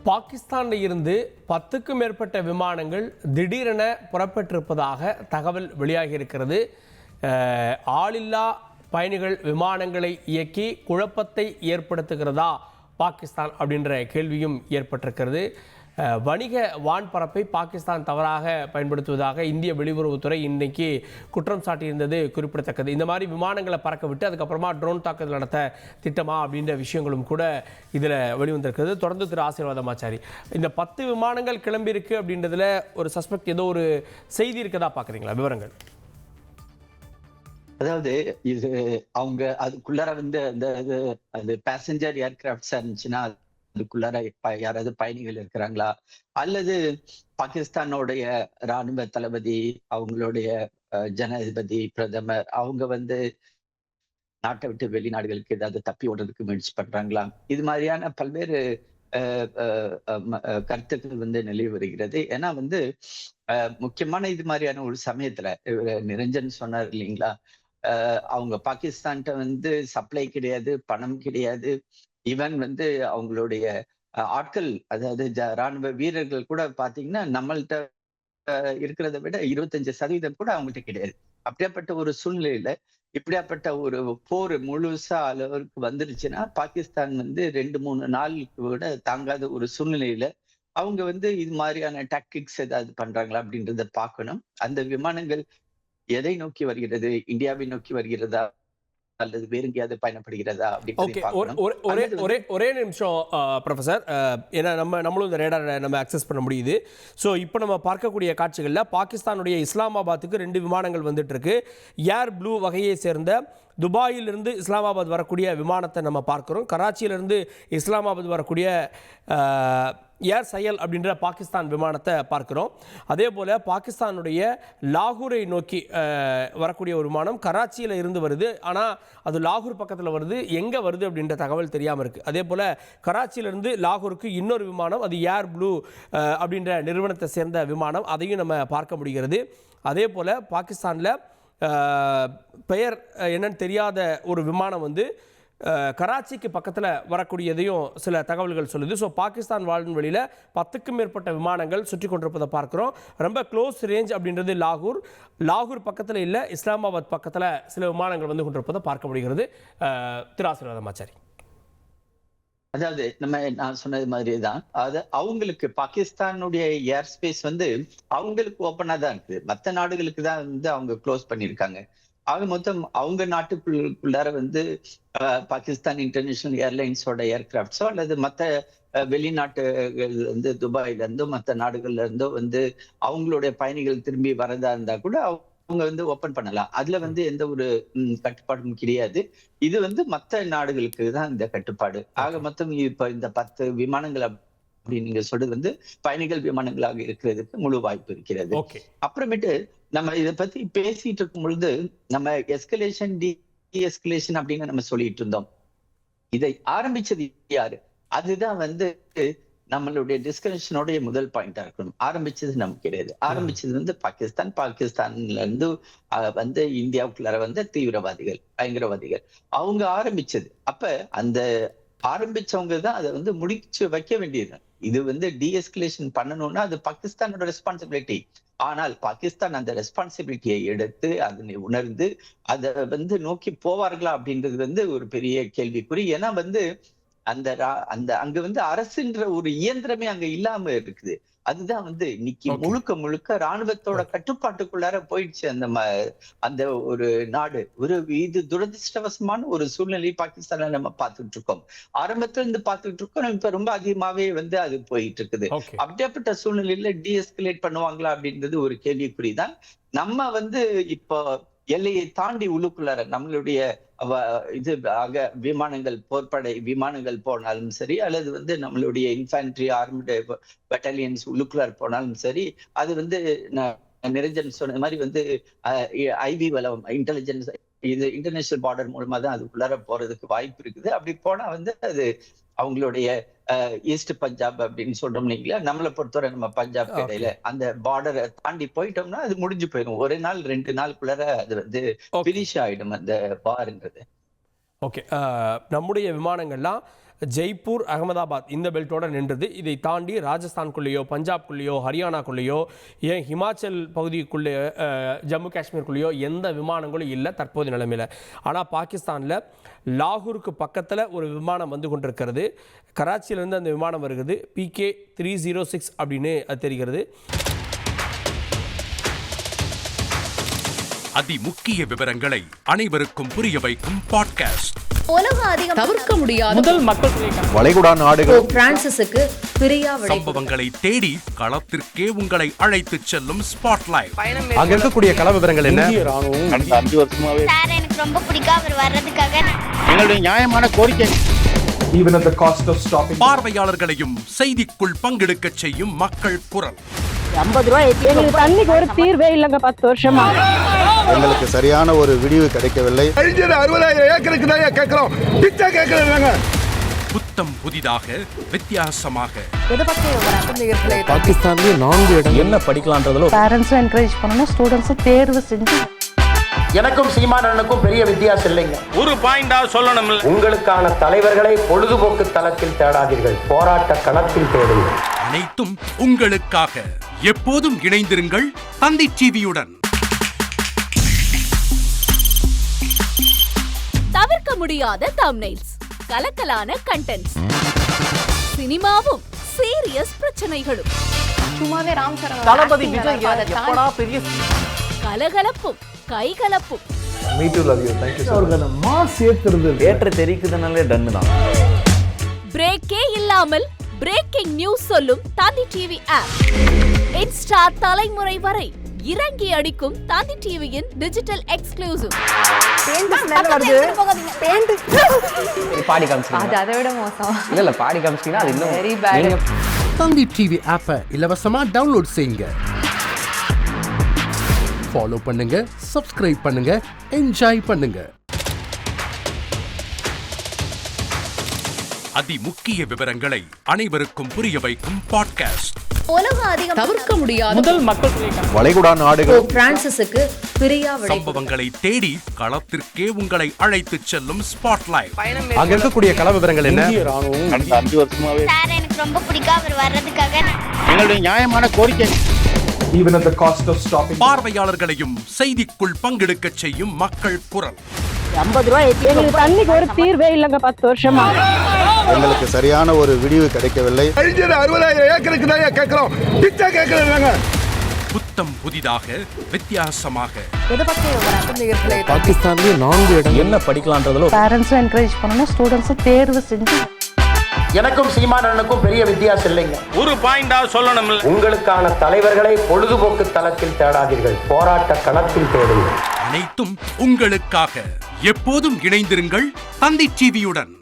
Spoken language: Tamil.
பாகிஸ்தானில் இருந்து 10க்கும் மேற்பட்ட விமானங்கள் திடீரென புறப்பட்டிருப்பதாக தகவல் வெளியாகி இருக்கிறது. ஆளில்லா பயணிகள் விமானங்களை இயக்கி குழப்பத்தை ஏற்படுத்துகிறதா பாகிஸ்தான் அப்படின்ற கேள்வியும் ஏற்பட்டிருக்கிறது. வணிக வான்பரப்பை பாகிஸ்தான் தவறாக பயன்படுத்துவதாக இந்திய வெளியுறவுத்துறை இன்றைக்கி குற்றம் சாட்டியிருந்தது குறிப்பிடத்தக்கது. இந்த மாதிரி விமானங்களை பறக்க விட்டு அதுக்கப்புறமா ட்ரோன் தாக்குதல் நடத்த திட்டமா அப்படின்ற விஷயங்களும் கூட இதில் வெளிவந்திருக்கிறது. தொடர்ந்து திரு ஆசீர்வாதமாச்சாரி, இந்த 10 விமானங்கள் கிளம்பியிருக்கு அப்படின்றதுல ஒரு சஸ்பெக்ட் ஏதோ ஒரு செய்தி இருக்கதா பார்க்குறீங்களா? விவரங்கள். அதாவது இது அவங்க அதுக்குள்ளார வந்து அந்த பேசஞ்சர் ஏர்கிராஃப்ட்ஸா இருந்துச்சுன்னா அதுக்குள்ளார யாராவது பயணிகள் இருக்கிறாங்களா, அல்லது பாகிஸ்தானோடைய ராணுவ தளபதி, அவங்களுடைய ஜனாதிபதி, பிரதமர் அவங்க வந்து நாட்டை விட்டு வெளிநாடுகளுக்கு ஏதாவது தப்பி ஓடுறதுக்கு முயற்சி பண்றாங்களா, இது மாதிரியான பல்வேறு கருத்துக்கள் வந்து நிலவி வருகிறது. ஏன்னா வந்து முக்கியமான இது மாதிரியான ஒரு சமயத்துல நிரஞ்சன் சொன்னார் இல்லைங்களா, அவங்க பாகிஸ்தான்கிட்ட வந்து சப்ளை கிடையாது, பணம் கிடையாது, ஈவன் வந்து அவங்களுடைய ஆட்கள், அதாவது ராணுவ வீரர்கள் கூட பாத்தீங்கன்னா நம்மள்கிட்ட இருக்கிறத விட 25% கூட அவங்கள்ட்ட கிடையாது. அப்படியாப்பட்ட ஒரு சூழ்நிலையில இப்படியாப்பட்ட ஒரு போர் முழுசா அளவுக்கு வந்துருச்சுன்னா பாகிஸ்தான் வந்து 2-3 நாளுக்கு விட தாங்காத ஒரு சூழ்நிலையில அவங்க வந்து இது மாதிரியான டாக்டிக்ஸ் ஏதாவது பண்றாங்களா அப்படின்றத பார்க்கணும். அந்த விமானங்கள் எதை நோக்கி வருகிறது? இந்தியாவை நோக்கி வருகிறதா அல்லது வேறு எங்கேயாவது பயணப்படுகிறதா? ஒரே நிமிஷம் ப்ரொஃபசர், ஏன்னா நம்மளும் இந்த ரேடாரை நம்ம அக்சஸ் பண்ண முடியுது. ஸோ இப்போ நம்ம பார்க்கக்கூடிய காட்சிகளில் பாகிஸ்தானுடைய இஸ்லாமாபாத்துக்கு 2 விமானங்கள் வந்துட்டு இருக்கு. ஏர் ப்ளூ வகையை சேர்ந்த துபாயிலிருந்து இஸ்லாமாபாத் வரக்கூடிய விமானத்தை நம்ம பார்க்குறோம். கராச்சியிலிருந்து இஸ்லாமாபாத் வரக்கூடிய ஏர் சயல் அப்படின்ற பாகிஸ்தான் விமானத்தை பார்க்குறோம். அதே போல் பாகிஸ்தானுடைய லாகூரை நோக்கி வரக்கூடிய ஒரு விமானம் கராச்சியில் இருந்து வருது. ஆனால் அது லாகூர் பக்கத்தில் வருது, எங்கே வருது அப்படின்ற தகவல் தெரியாமல் இருக்குது. அதே போல் கராச்சியிலிருந்து லாகூருக்கு இன்னொரு விமானம், அது ஏர் ப்ளூ அப்படின்ற நிறுவனத்தை சேர்ந்த விமானம், அதையும் நம்ம பார்க்க முடிகிறது. அதே போல் பாகிஸ்தானில் பெயர் என்னன்னு தெரியாத ஒரு விமானம் வந்து கராச்சிக்கு பக்கத்தில் வரக்கூடியதையும் சில தகவல்கள் சொல்லுது. ஸோ பாகிஸ்தான் வாழும் வழியில் 10க்கும் மேற்பட்ட விமானங்கள் சுற்றி கொண்டிருப்பதை பார்க்குறோம். ரொம்ப க்ளோஸ் ரேஞ்ச் அப்படின்றது லாகூர் பக்கத்தில் இல்லை, இஸ்லாமாபாத் பக்கத்தில் சில விமானங்கள் வந்து கொண்டிருப்பதை பார்க்க முடிகிறது. திரு ஆசீர்வாதமாச்சாரி, அதாவது நான் சொன்னது மாதிரி தான், அது அவங்களுக்கு பாகிஸ்தானுடைய ஏர் ஸ்பேஸ் வந்து அவங்களுக்கு ஓப்பனா தான் இருக்குது. மற்ற நாடுகளுக்கு தான் வந்து அவங்க க்ளோஸ் பண்ணியிருக்காங்க. ஆக மொத்தம் அவங்க நாட்டுக்குள்ளார வந்து பாகிஸ்தான் இன்டர்நேஷனல் ஏர்லைன்ஸோட ஏர்கிராஃப்ட்ஸோ அல்லது மற்ற வெளிநாட்டுகள் வந்து துபாயில இருந்தோ மற்ற நாடுகள்ல இருந்தோ வந்து அவங்களுடைய பயணிகள் திரும்பி வரதா இருந்தா கூட அவங்க வந்து ஓபன் பண்ணலாம். அதுல வந்து எந்த ஒரு கட்டுப்பாடும் கிடையாது. இது வந்து மற்ற நாடுகளுக்கு தான் இந்த கட்டுப்பாடு. ஆக மொத்தம் இப்ப இந்த 10 விமானங்கள் அப்படின்னு நீங்க சொல்றது வந்து பயணிகள் விமானங்களாக இருக்கிறதுக்கு முழு வாய்ப்பு இருக்கிறது. அப்புறமேட்டு நம்ம இதை பத்தி பேசிட்டு இருக்கும் பொழுது நம்ம எஸ்கலேஷன் எஸ்கலேஷன் அப்படின்னு நம்ம சொல்லிட்டு இருந்தோம். இதை ஆரம்பிச்சது யாரு? அதுதான் வந்து நம்மளுடைய டிஸ்கஷனோடைய முதல் பாயிண்டா இருக்கணும். ஆரம்பிச்சது நமக்கு கிடையாது. ஆரம்பிச்சது வந்து பாகிஸ்தான்ல இருந்து வந்து இந்தியாவுக்குள்ளார வந்து தீவிரவாதிகள், பயங்கரவாதிகள் அவங்க ஆரம்பிச்சது. அப்ப அந்த ஆரம்பிச்சவங்க தான் அதை வந்து முடிச்சு வைக்க வேண்டியது. இது வந்து டீஎஸ்கலேஷன் பண்ணணும்னா அது பாகிஸ்தானோட ரெஸ்பான்சிபிலிட்டி. ஆனால் பாகிஸ்தான் அந்த ரெஸ்பான்சிபிலிட்டியை எடுத்து அதனை உணர்ந்து அதை வந்து நோக்கி போவார்களா அப்படின்றது வந்து ஒரு பெரிய கேள்விக்குறி. ஏன்னா வந்து அங்க வந்து அரசுன்ற ஒரு இயந்திரமே அங்க இல்லாம இருக்குது. அதுதான் வந்து இன்னைக்கு முழுக்க ராணுவத்தோட கட்டுப்பாட்டுக்குள்ளார போயிடுச்சு அந்த ஒரு நாடு. இது துரதிருஷ்டவசமான ஒரு சூழ்நிலை பாகிஸ்தான்ல நம்ம பார்த்துட்டு இருக்கோம். ஆரம்பத்துல இருந்து பார்த்துட்டு இருக்கோம். இப்ப ரொம்ப அதிகமாவே வந்து அது போயிட்டு இருக்குது. அப்படியாப்பட்ட சூழ்நிலையில டீஎஸ்கலேட் பண்ணுவாங்களா அப்படின்றது ஒரு கேள்விக்குறிதான். நம்ம வந்து இப்போ எல்லையை தாண்டி உள்ளுக்குள்ளார நம்மளுடைய விமானங்கள், போர்ப்படை விமானங்கள் போனாலும் சரி, அல்லது வந்து நம்மளுடைய இன்ஃபேன்ட்ரி ஆர்ம்டு பெட்டாலியன்ஸ் உள்ளுக்குள்ளார போனாலும் சரி, அது வந்து நிரஞ்சன் சொன்ன மாதிரி வந்து ஐவி வலம் இன்டெலிஜென்ஸ் இது இன்டர்நேஷனல் பார்டர் மூலமா தான் அதுக்குள்ளார போறதுக்கு வாய்ப்பு இருக்குது. அப்படி போனா வந்து அது அவங்களுடைய ஈஸ்ட் பஞ்சாப் அப்படின்னு சொல்றோம் இல்லைங்களா, நம்மளை பொறுத்தவரை நம்ம பஞ்சாப் இடையில அந்த பார்டரை தாண்டி போயிட்டோம்னா அது முடிஞ்சு போயிடும். 1 நாள் 2 நாளுக்குள்ளார அது வந்து பினிஷ் ஆயிடும் அந்த பார்ன்றது. நம்முடைய விமானங்கள்லாம் ஜெய்ப்பூர், அகமதாபாத் இந்த பெல்ட்டோட நின்றது. இதை தாண்டி ராஜஸ்தான்குள்ளேயோ, பஞ்சாப்குள்ளேயோ, ஹரியானாக்குள்ளேயோ, ஏன் ஹிமாச்சல் பகுதிக்குள்ளே, ஜம்மு காஷ்மீருக்குள்ளேயோ எந்த விமானங்களும் இல்லை தற்போது நிலைமையில். ஆனால் பாகிஸ்தானில் லாகூருக்கு பக்கத்தில் ஒரு விமானம் வந்து கொண்டிருக்கிறது. கராச்சியிலேருந்து அந்த விமானம் வருகிறது. PK-306 அப்படின்னு அது தெரிகிறது. அதிமுக்கிய விவரங்களை அனைவருக்கும் புரிய வைக்கும் பாட்காஸ்ட். தவிர்க்க முடியாத முதல் மக்கள் வளைகுடா நாடுகள் பிரான்சிஸுக்கு பிரியா விடை. சம்பவங்களை தேடி களத்திற்கே உங்களை அழைத்து செல்லும் ஸ்பாட்லைட். அங்க இருக்கக்கூடிய கள விவரங்கள் என்ன? கடந்த 5 வருஷமாவே சார் எனக்கு ரொம்ப பிடிக்கும் அவர் வர்றதுக்காக. எங்களுடைய நியாயமான கோரிக்கை. Even at the cost of stopping. பார்வையாளர்களையும் செய்திக்குள் பங்கெடுக்க செய்யும் மக்கள் குரல். 50 ரூபாய் எங்களுக்கு தண்ணிக்கு ஒரு தீர்வே இல்லைங்க 10 வருஷமா. எங்களுக்கு சரியான ஒரு விடிவு கிடைக்கவில்லை. 60,000 ஏக்கருக்கு தான் கேட்கிறோம். பிச்சை கேட்கறாங்க. புத்தம் புதிதாக, வித்தியாசமாக பாகிஸ்தான்லயே 4 இடம் என்ன படிக்கலாம்ன்றதுல பேரண்ட்ஸும் என்கரேஜ் பண்ணணும், ஸ்டூடெண்ட்ஸும் தேர்வு செஞ்சு. எனக்கும் சீமானனுக்கும் பெரிய வித்தியாசம் இல்லைங்க. ஒரு பாயிண்டா சொல்லணும். உங்களுக்கான தலைவர்களை பொழுதுபோக்கு தளத்தில் தேடாதீர்கள், போராட்ட களத்தில் தேடுங்கள். அனைத்தும் உங்களுக்காக. எப்போதும் இணைந்திருங்கள் தந்தி டிவியுடன். தவிர்க்க முடியாத தம்ப்நெயில்ஸ், கலக்கலான கண்டென்ட்ஸ், சினிமாவும் சீரியஸ் பிரச்சனைகளும், சும்மாவே ராம் சரண் தளபதி விஜய் எப்படா பெரிய கலகலப்பும் கைகலப்பும். Me too, love you. Thank you so much. ஏற்ற தெரிக்குதுனாலே டன்னு தான். பிரேக்கே இல்லாமல் பிரேக்கிங் நியூஸ் சொல்லும் தந்தி டிவி ஆப். இன்ஸ்டா தலைமுறை வரை இறங்கி அடிக்கும் தந்தி டிவியின் டிஜிட்டல் எக்ஸ்க்ளூசிவ். பாடி காமிச்சிங்க. அது அதை விட மோசம். இல்ல பாடி காமிச்சிங்கன்னா அது இன்னும் வெரி பேட். தந்தி டிவி ஆப்பை இலவசமா டவுன்லோட் செய்யுங்க. ஃபாலோ பண்ணுங்க, சப்ஸ்கிரைப் பண்ணுங்க, என்ஜாய் பண்ணுங்க. அதிமுக்கிய விவரங்களை அனைவருக்கும் புரிய வைக்கும் பாட்காஸ்ட். தவிர்க்க முடியாத முதல் மக்கள் வளைகுடா நாடுகள் பிரான்சிஸுக்கு பிரியா விடை. சம்பவங்களை தேடி களத்திற்கே உங்களை அழைத்து செல்லும் ஸ்பாட்லைட். அங்க இருக்கக்கூடிய கள விவரங்கள் என்ன? கடந்த 5 வருஷமாவே சார் எனக்கு ரொம்ப பிடிக்கும் அவர் வர்றதுக்காக. எங்களுடைய நியாயமான கோரிக்கை. Even at the cost of stopping. பார்வையாளர்களையும் செய்திக்குள் பங்கெடுக்க செய்யும் மக்கள் குரல். 50 ரூபாய் எங்களுக்கு தண்ணிக்கு ஒரு தீர்வே இல்லைங்க 10 வருஷமா. எங்களுக்கு சரியான ஒரு விடிவு கிடைக்கவில்லை. 60,000 ஏக்கருக்கு தான் கேட்கிறோம். பிச்சை கேட்கறாங்க. புத்தம் புதிதாக, வித்தியாசமாக பாகிஸ்தான்லயே 4 இடம் என்ன படிக்கலாம்ன்றதுல பேரண்ட்ஸும் என்கரேஜ் பண்ணணும், ஸ்டூடெண்ட்ஸும் தேர்வு செஞ்சு. எனக்கும் சீமானனுக்கும் பெரிய வித்தியாசம் இல்லைங்க. ஒரு பாயிண்டா சொல்லணும். உங்களுக்கான தலைவர்களை பொழுதுபோக்கு தளத்தில் தேடாதீர்கள், போராட்ட களத்தில் தேடுங்கள். அனைத்தும் உங்களுக்காக. எப்போதும் இணைந்திருங்கள் தந்தி டிவியுடன்.